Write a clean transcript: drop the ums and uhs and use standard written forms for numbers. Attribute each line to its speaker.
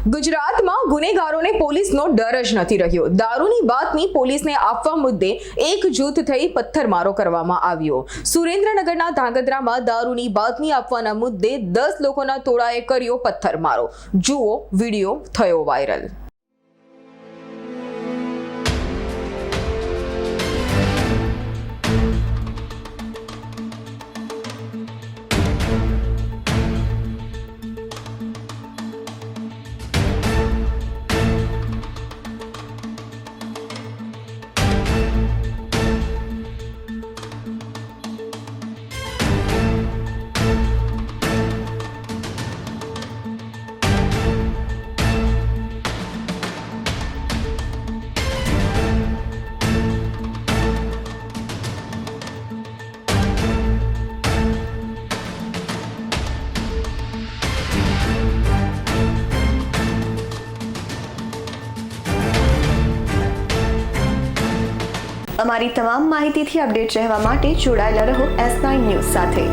Speaker 1: ગુજરાતમાં ગુનેગારોને પોલીસનો ડર જ નથી રહ્યો। દારૂની બાતમી પોલીસને આપવા મુદ્દે એક જૂથ થઈ પથ્થરમારો કરવામાં આવ્યો। સુરેન્દ્રનગરના ધાંગધ્રામાં દારૂની બાતમી આપવાના મુદ્દે 10 લોકોના ટોળાએ કર્યો પથ્થરમારો। જુઓ વિડિયો થયો વાયરલ।
Speaker 2: અમારી તમામ માહિતીથી અપડેટ રહેવા માટે જોડાયેલા રહો S9 ન્યૂઝ સાથે।